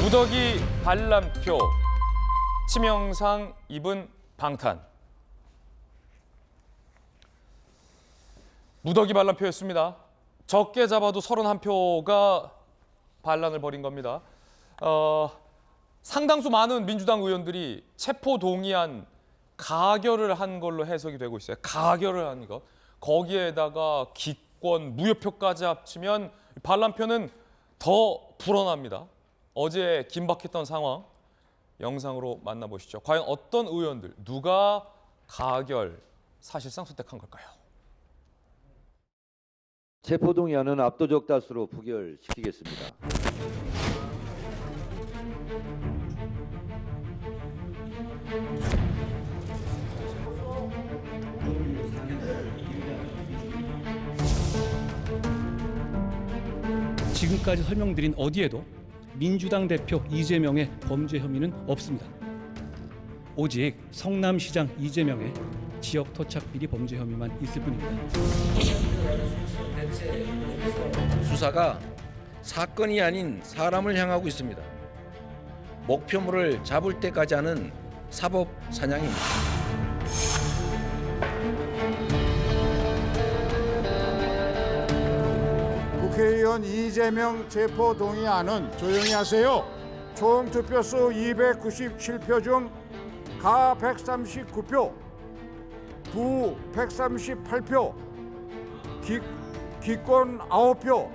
무더기 반란표, 치명상 입은 방탄. 무더기 반란표였습니다. 적게 잡아도 31표가 반란을 벌인 겁니다. 상당수 많은 민주당 의원들이 체포 동의안 가결을 한 걸로 해석이 되고 있어요. 가결을 한 것. 거기에다가 기권, 무효표까지 합치면 반란표는 더 불어납니다. 어제 긴박했던 상황 영상으로 만나보시죠. 과연 어떤 의원들, 누가 가결 사실상 선택한 걸까요? 체포동의안은 압도적 다수로 부결시키겠습니다. 지금까지 설명드린 어디에도 민주당 대표 이재명의 범죄 혐의는 없습니다. 오직 성남시장 이재명의 지역 토착 비리 범죄 혐의만 있을 뿐입니다. 수사가 사건이 아닌 사람을 향하고 있습니다. 목표물을 잡을 때까지 하는 사법 사냥입니다. 국회의원 이재명 체포 동의안은 조용히 하세요. 총 투표수 297표 중 가 139표, 부 138표, 기권 9표,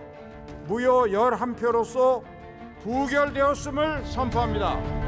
무효 11표로서 부결되었음을 선포합니다.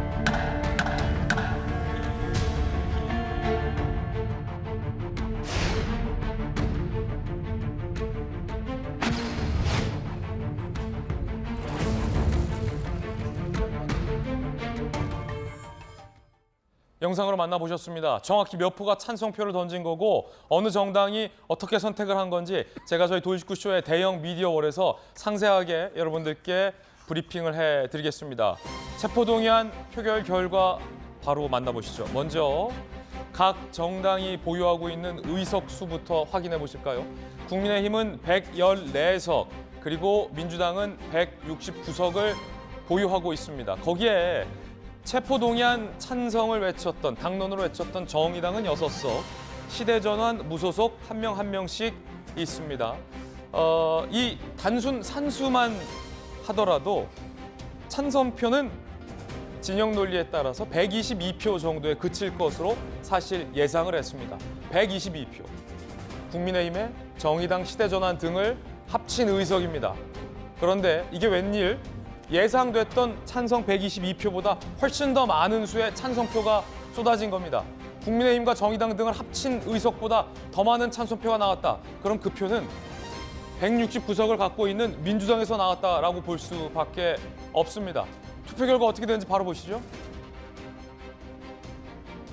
영상으로 만나보셨습니다. 정확히 몇 표가 찬성표를 던진 거고 어느 정당이 어떻게 선택을 한 건지 제가 저희 도이치구쇼의 대형 미디어월에서 상세하게 여러분들께 브리핑을 해드리겠습니다. 체포동의안 표결 결과 바로 만나보시죠. 먼저 각 정당이 보유하고 있는 의석 수부터 확인해 보실까요? 국민의힘은 114석, 그리고 민주당은 169석을 보유하고 있습니다. 거기에 체포동의안 찬성을 외쳤던, 당론으로 외쳤던 정의당은 6석, 시대전환 무소속 한 명 한 명씩 있습니다. 이 단순 산수만 하더라도 찬성표는 진영 논리에 따라서 122표 정도에 그칠 것으로 사실 예상을 했습니다. 122표. 국민의힘의 정의당, 시대전환 등을 합친 의석입니다. 그런데 이게 웬일? 예상됐던 찬성 122표보다 훨씬 더 많은 수의 찬성표가 쏟아진 겁니다. 국민의힘과 정의당 등을 합친 의석보다 더 많은 찬성표가 나왔다. 그럼 그 표는 169석을 갖고 있는 민주당에서 나왔다라고 볼 수밖에 없습니다. 투표 결과 어떻게 되는지 바로 보시죠.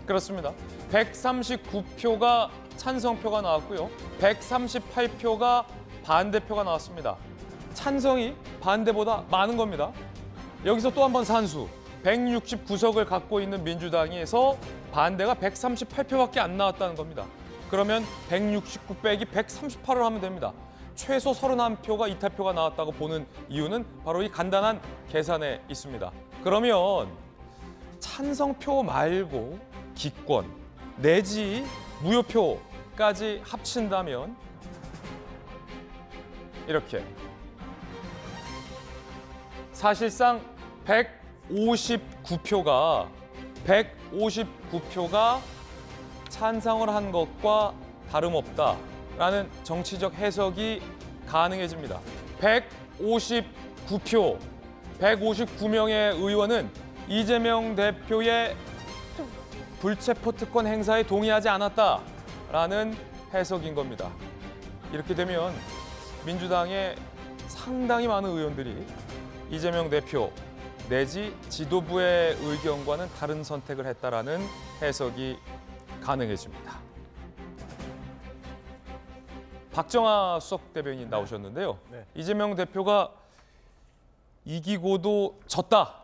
그렇습니다. 139표가 찬성표가 나왔고요. 138표가 반대표가 나왔습니다. 찬성이 반대보다 많은 겁니다. 여기서 또 한 번 산수. 169석을 갖고 있는 민주당에서 반대가 138표밖에 안 나왔다는 겁니다. 그러면 169 빼기 138을 하면 됩니다. 최소 31표가 이탈표가 나왔다고 보는 이유는 바로 이 간단한 계산에 있습니다. 그러면 찬성표 말고 기권 내지 무효표까지 합친다면 이렇게 사실상 159표가 찬성을 한 것과 다름없다라는 정치적 해석이 가능해집니다. 159표, 159명의 의원은 이재명 대표의 불체포 특권 행사에 동의하지 않았다라는 해석인 겁니다. 이렇게 되면 민주당의 상당히 많은 의원들이 이재명 대표 내지 지도부의 의견과는 다른 선택을 했다라는 해석이 가능해집니다. 박정아 수석 대변인 나오셨는데요. 네. 이재명 대표가 이기고도 졌다.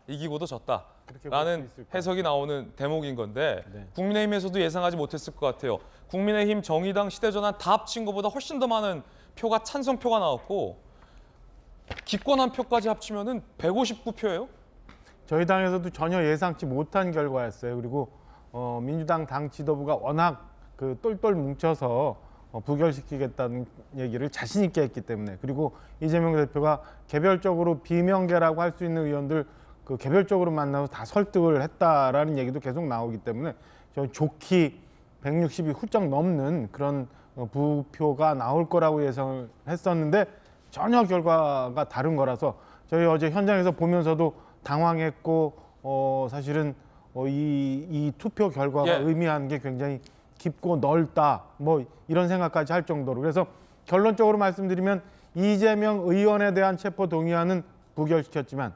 이기고도 졌다라는 해석이 나오는 대목인 건데 네. 국민의힘에서도 예상하지 못했을 것 같아요. 국민의힘, 정의당, 시대전환 다 합친 것보다 훨씬 더 많은 표가 찬성표가 나왔고 기권 한 표까지 합치면은 159표예요. 저희 당에서도 전혀 예상치 못한 결과였어요. 그리고 민주당 당 지도부가 워낙 그 똘똘 뭉쳐서 부결시키겠다는 얘기를 자신 있게 했기 때문에, 그리고 이재명 대표가 개별적으로 비명계라고 할 수 있는 의원들 그 개별적으로 만나서 다 설득을 했다라는 얘기도 계속 나오기 때문에 저는 좋게 160이 훌쩍 넘는 그런 부표가 나올 거라고 예상을 했었는데 전혀 결과가 다른 거라서 저희 어제 현장에서 보면서도 당황했고 사실은 이 투표 결과가 예. 의미하는 게 굉장히 깊고 넓다 뭐 이런 생각까지 할 정도로, 그래서 결론적으로 말씀드리면 이재명 의원에 대한 체포 동의안은 부결시켰지만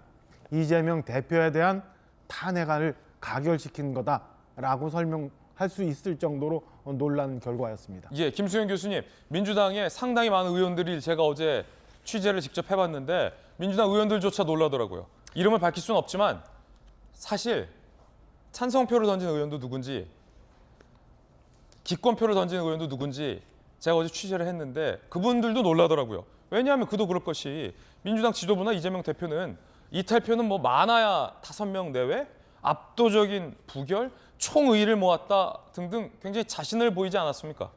이재명 대표에 대한 탄핵안을 가결시킨 거다라고 설명할 수 있을 정도로 놀란 결과였습니다. 예, 김수현 교수님, 민주당에 상당히 많은 의원들이 제가 어제 취재를 직접 해봤는데 민주당 의원들조차 놀라더라고요. 이름을 밝힐 수는 없지만 사실 찬성표를 던진 의원도 누군지 기권표를 던진 의원도 누군지 제가 어제 취재를 했는데 그분들도 놀라더라고요. 왜냐하면 그도 그럴 것이 민주당 지도부나 이재명 대표는 이탈표는 뭐 많아야 5명 내외, 압도적인 부결, 총의를 모았다 등등 굉장히 자신을 보이지 않았습니까?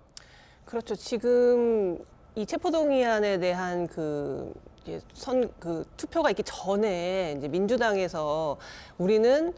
그렇죠. 지금 이 체포동의안에 대한 투표가 있기 전에 이제 민주당에서 우리는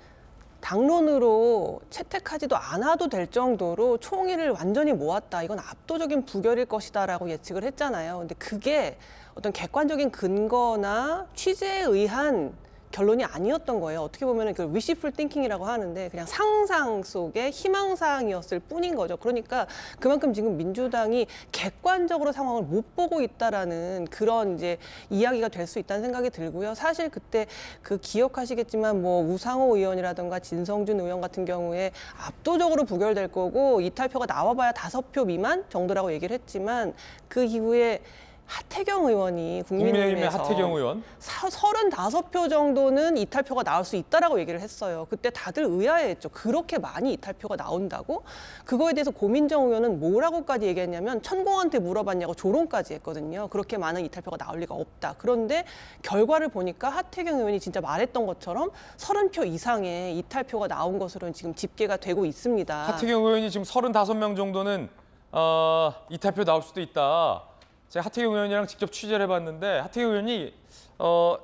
당론으로 채택하지도 않아도 될 정도로 총의를 완전히 모았다. 이건 압도적인 부결일 것이다라고 예측을 했잖아요. 근데 그게 어떤 객관적인 근거나 취재에 의한 결론이 아니었던 거예요. 어떻게 보면 그 wishful thinking이라고 하는데 그냥 상상 속의 희망사항이었을 뿐인 거죠. 그러니까 그만큼 지금 민주당이 객관적으로 상황을 못 보고 있다라는 그런 이제 이야기가 될 수 있다는 생각이 들고요. 사실 그때 그 기억하시겠지만 뭐 우상호 의원이라든가 진성준 의원 같은 경우에 압도적으로 부결될 거고 이탈표가 나와봐야 5표 미만 정도라고 얘기를 했지만 그 이후에 하태경 의원이 국민의힘의 국민의힘에서 하태경 의원 35표 정도는 이탈표가 나올 수 있다라고 얘기를 했어요. 그때 다들 의아해했죠. 그렇게 많이 이탈표가 나온다고? 그거에 대해서 고민정 의원은 뭐라고까지 얘기했냐면 천공한테 물어봤냐고 조롱까지 했거든요. 그렇게 많은 이탈표가 나올 리가 없다. 그런데 결과를 보니까 하태경 의원이 진짜 말했던 것처럼 30표 이상의 이탈표가 나온 것으로 지금 집계가 되고 있습니다. 하태경 의원이 지금 35명 정도는 이탈표 나올 수도 있다. 제가 하태경 의원이랑 직접 취재를 해봤는데 하태경 의원이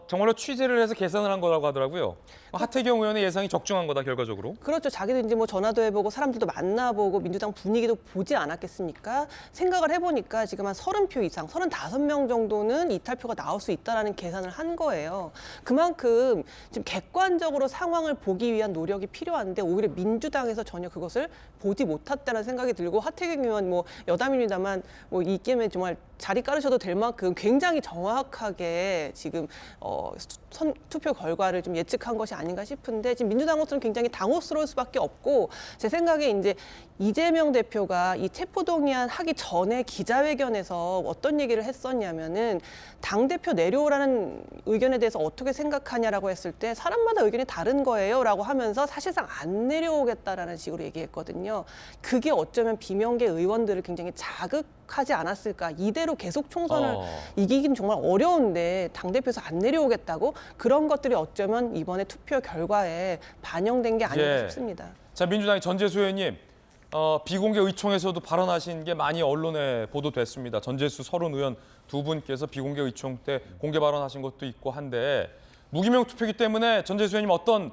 정말로 취재를 해서 계산을 한 거라고 하더라고요. 하태경 의원의 예상이 적중한 거다 결과적으로. 그렇죠. 자기도 이제 뭐 전화도 해보고 사람들도 만나보고 민주당 분위기도 보지 않았겠습니까? 생각을 해보니까 지금 한 30표 이상, 35명 정도는 이탈표가 나올 수 있다라는 계산을 한 거예요. 그만큼 지금 객관적으로 상황을 보기 위한 노력이 필요한데 오히려 민주당에서 전혀 그것을 보지 못했다는 생각이 들고 하태경 의원 뭐 여담입니다만 뭐 이 게임에 정말 자리 깔으셔도 될 만큼 굉장히 정확하게 지금 투표 결과를 좀 예측한 것이 아닌가 싶은데 지금 민주당으로서는 굉장히 당혹스러울 수밖에 없고 제 생각에 이제 이재명 대표가 이 체포동의안 하기 전에 기자회견에서 어떤 얘기를 했었냐면은 당대표 내려오라는 의견에 대해서 어떻게 생각하냐라고 했을 때 사람마다 의견이 다른 거예요라고 하면서 사실상 안 내려오겠다라는 식으로 얘기했거든요. 그게 어쩌면 비명계 의원들을 굉장히 자극하지 않았을까. 이대로 계속 총선을 이기긴 정말 어려운데 당대표에서 안 내려오겠다고 그런 것들이 어쩌면 이번에 투표 결과에 반영된 게 아닌가 예. 싶습니다. 자, 민주당의 전재수 의원님, 비공개 의총에서도 발언하신 게 많이 언론에 보도됐습니다. 전재수 서른 의원 두 분께서 비공개 의총 때 공개 발언하신 것도 있고 한데 무기명 투표이기 때문에 전재수 의원님 어떤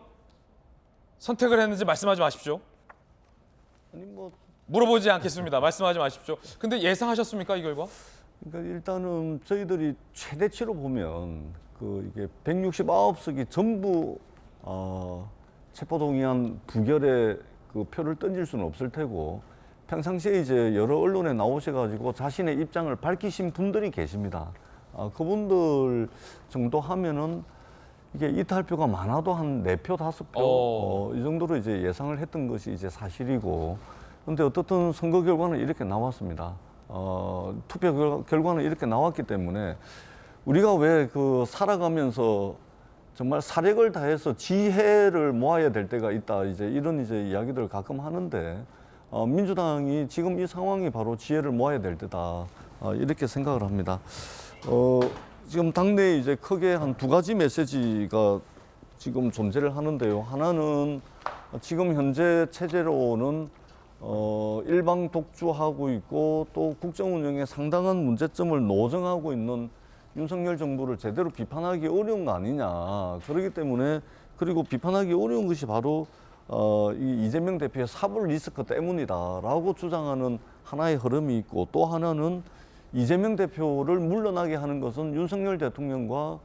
선택을 했는지 말씀하지 마십시오. 아니 뭐 물어보지 않겠습니다. 말씀하지 마십시오. 근데 예상하셨습니까, 이 결과? 그러니까 일단은 저희들이 최대치로 보면 이게 169석이 전부 체포동의안 부결에 그 표를 던질 수는 없을 테고 평상시에 이제 여러 언론에 나오셔가지고 자신의 입장을 밝히신 분들이 계십니다. 그분들 정도 하면은 이게 이탈표가 많아도 한 4표, 5표 이 정도로 이제 예상을 했던 것이 이제 사실이고, 그런데 어떻든 선거 결과는 이렇게 나왔습니다. 투표 결과는 이렇게 나왔기 때문에 우리가 왜 살아가면서 정말 사력을 다해서 지혜를 모아야 될 때가 있다, 이제 이런 이제 이야기들을 가끔 하는데 민주당이 지금 이 상황이 바로 지혜를 모아야 될 때다, 이렇게 생각을 합니다. 지금 당내에 이제 크게 한 두 가지 메시지가 지금 존재를 하는데요. 하나는 지금 현재 체제로는 일방 독주하고 있고 또 국정 운영에 상당한 문제점을 노정하고 있는 윤석열 정부를 제대로 비판하기 어려운 거 아니냐. 그렇기 때문에 그리고 비판하기 어려운 것이 바로 이 이재명 대표의 사법 리스크 때문이다라고 주장하는 하나의 흐름이 있고 또 하나는 이재명 대표를 물러나게 하는 것은 윤석열 대통령과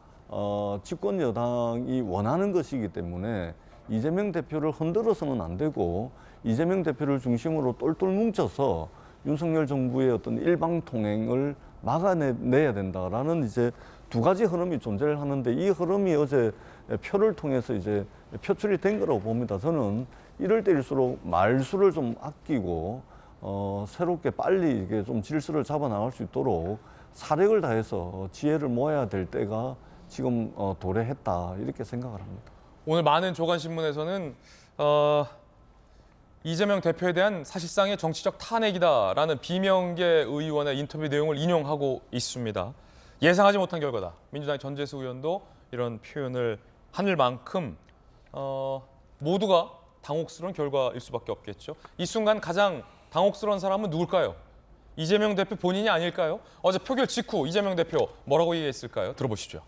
집권 여당이 원하는 것이기 때문에 이재명 대표를 흔들어서는 안 되고 이재명 대표를 중심으로 똘똘 뭉쳐서 윤석열 정부의 어떤 일방 통행을 막아내야 된다라는 이제 두 가지 흐름이 존재를 하는데 이 흐름이 어제 표를 통해서 이제 표출이 된 거라고 봅니다. 저는 이럴 때일수록 말수를 좀 아끼고 새롭게 빨리 이게 좀 질서를 잡아 나갈 수 있도록 사력을 다해서 지혜를 모아야 될 때가 지금 도래했다 이렇게 생각을 합니다. 오늘 많은 조간신문에서는 이재명 대표에 대한 사실상의 정치적 탄핵이다라는 비명계 의원의 인터뷰 내용을 인용하고 있습니다. 예상하지 못한 결과다. 민주당 전재수 의원도 이런 표현을 하늘 만큼 모두가 당혹스러운 결과일 수밖에 없겠죠. 이 순간 가장 당혹스러운 사람은 누굴까요? 이재명 대표 본인이 아닐까요? 어제 표결 직후 이재명 대표 뭐라고 얘기했을까요? 들어보시죠.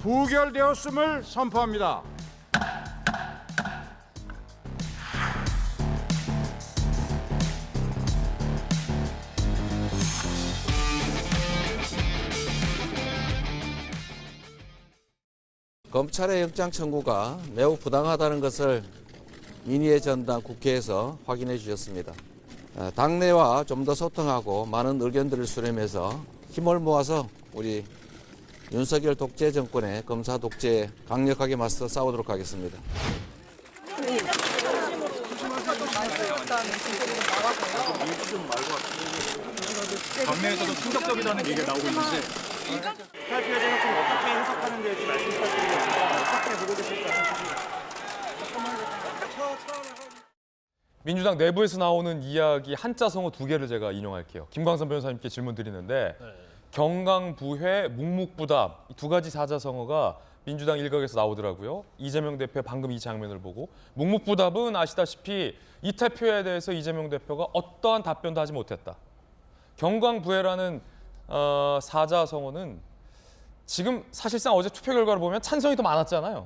부결되었음을 선포합니다. 검찰의 영장 청구가 매우 부당하다는 것을 민의의 전당 국회에서 확인해 주셨습니다. 당내와 좀 더 소통하고 많은 의견들을 수렴해서 힘을 모아서 우리 윤석열 독재 정권의 검사 독재에 강력하게 맞서 싸우도록 하겠습니다. 당내에서도 충격적이다는 얘기가 나오고 있는데 탈피에 대해서 좀 어떻게 해석하는 데지 말씀 부탁드리겠습니다. 어떻게 보고 계실까요? 민주당 내부에서 나오는 이야기 한자성어 두 개를 제가 인용할게요. 김광선 변호사님께 질문 드리는데 경강부회, 묵묵부답 이 두 가지 사자성어가 민주당 일각에서 나오더라고요. 이재명 대표의 방금 이 장면을 보고 묵묵부답은 아시다시피 이탈표에 대해서 이재명 대표가 어떠한 답변도 하지 못했다. 경강부회라는 사자성어는 지금 사실상 어제 투표 결과를 보면 찬성이 더 많았잖아요.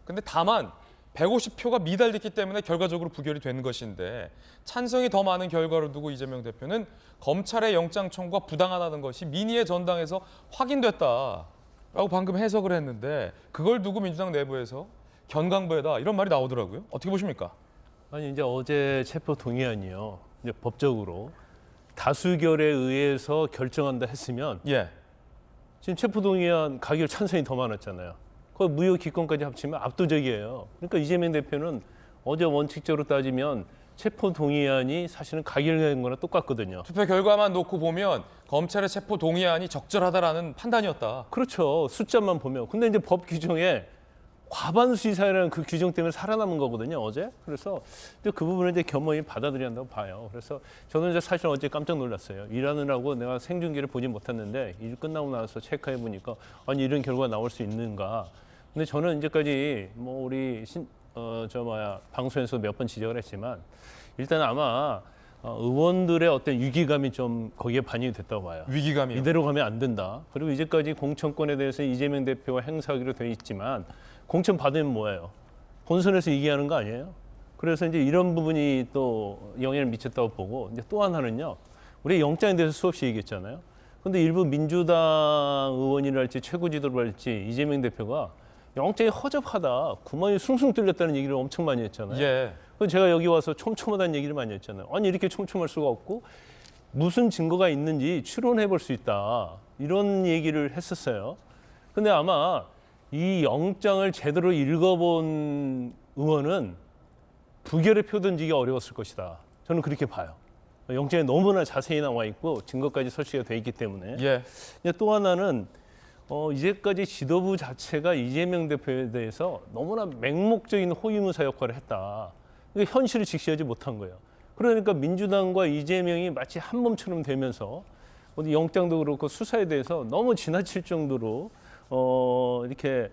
근데 다만 150표가 미달됐기 때문에 결과적으로 부결이 된 것인데 찬성이 더 많은 결과를 두고 이재명 대표는 검찰의 영장 청구가 부당하다는 것이 민의의 전당에서 확인됐다라고 방금 해석을 했는데 그걸 두고 민주당 내부에서 경강부회다 이런 말이 나오더라고요. 어떻게 보십니까? 아니 이제 어제 체포 동의안이요. 이제 법적으로 다수결에 의해서 결정한다 했으면 지금 체포 동의안 가결 찬성이 더 많았잖아요. 그 무효 기권까지 합치면 압도적이에요. 그러니까 이재명 대표는 어제 원칙적으로 따지면 체포 동의안이 사실은 가결된 거나 똑같거든요. 투표 결과만 놓고 보면 검찰의 체포 동의안이 적절하다라는 판단이었다. 그렇죠. 숫자만 보면. 근데 이제 법 규정에 과반수 이상이라는 그 규정 때문에 살아남은 거거든요, 어제. 그래서 그 부분을 이제 겸허히 받아들여야 한다고 봐요. 그래서 저는 이제 사실 어제 깜짝 놀랐어요. 일하느라고 내가 생중계를 보지 못했는데 일 끝나고 나서 체크해 보니까 아니 이런 결과가 나올 수 있는가. 근데 저는 이제까지 뭐 우리 방송에서 몇 번 지적을 했지만 일단 아마 의원들의 어떤 위기감이 좀 거기에 반영이 됐다고 봐요. 위기감이요? 이대로 가면 안 된다. 그리고 이제까지 공천권에 대해서 이재명 대표가 행사하기로 돼 있지만 공천 받으면 뭐예요? 본선에서 이기하는 거 아니에요? 그래서 이제 이런 부분이 또 영향을 미쳤다고 보고 이제 또 하나는요. 우리 영장에 대해서 수없이 얘기했잖아요. 근데 일부 민주당 의원이랄지 최고 지도부랄지 이재명 대표가 영장이 허접하다, 구멍이 숭숭 뚫렸다는 얘기를 엄청 많이 했잖아요. 예. 그래서 제가 여기 와서 촘촘하다는 얘기를 많이 했잖아요. 아니 이렇게 촘촘할 수가 없고 무슨 증거가 있는지 추론해 볼 수 있다, 이런 얘기를 했었어요. 근데 아마 이 영장을 제대로 읽어본 의원은 부결의 표 던지기가 어려웠을 것이다, 저는 그렇게 봐요. 영장에 너무나 자세히 나와 있고 증거까지 설치가 돼 있기 때문에. 예. 근데 또 하나는 이제까지 지도부 자체가 이재명 대표에 대해서 너무나 맹목적인 호위무사 역할을 했다. 이게 현실을 직시하지 못한 거예요. 그러니까 민주당과 이재명이 마치 한 몸처럼 되면서 어디 영장도 그렇고 수사에 대해서 너무 지나칠 정도로 이렇게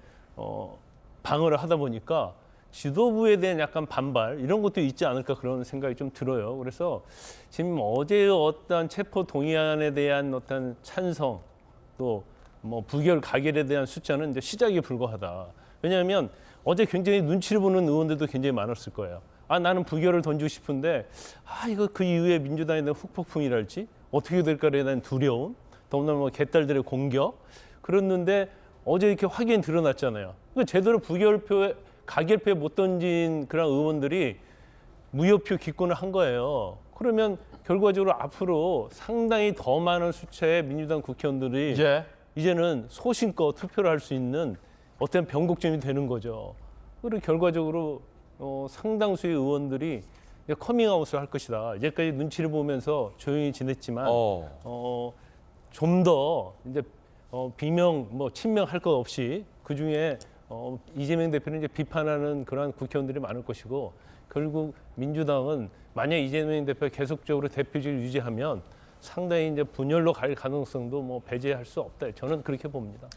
방어를 하다 보니까 지도부에 대한 약간 반발, 이런 것도 있지 않을까, 그런 생각이 좀 들어요. 그래서 지금 어제 어떤 체포 동의안에 대한 어떤 찬성, 또 뭐 부결 가결에 대한 숫자는 이제 시작에 불과하다. 왜냐하면 어제 굉장히 눈치를 보는 의원들도 굉장히 많았을 거예요. 아, 나는 부결을 던지고 싶은데 이거 그 이후에 민주당에 대한 후폭풍이랄지 어떻게 될까에 대한 두려움, 더군다나 뭐 개딸들의 공격, 그랬는데 어제 이렇게 확연히 드러났잖아요. 그러니까 제대로 부결표에, 가결표에 못 던진 그런 의원들이 무효표 기권을 한 거예요. 그러면 결과적으로 앞으로 상당히 더 많은 숫자의 민주당 국회의원들이 예. 이제는 소신껏 투표를 할 수 있는 어떤 변곡점이 되는 거죠. 그리고 결과적으로 상당수의 의원들이 이제 커밍아웃을 할 것이다. 이제까지 눈치를 보면서 조용히 지냈지만 좀 더 이제 비명, 뭐 친명할 것 없이 그 중에 이재명 대표는 이제 비판하는 그러한 국회의원들이 많을 것이고, 결국 민주당은 만약 이재명 대표가 계속적으로 대표직을 유지하면 상당히 이제 분열로 갈 가능성도 뭐 배제할 수 없다. 저는 그렇게 봅니다.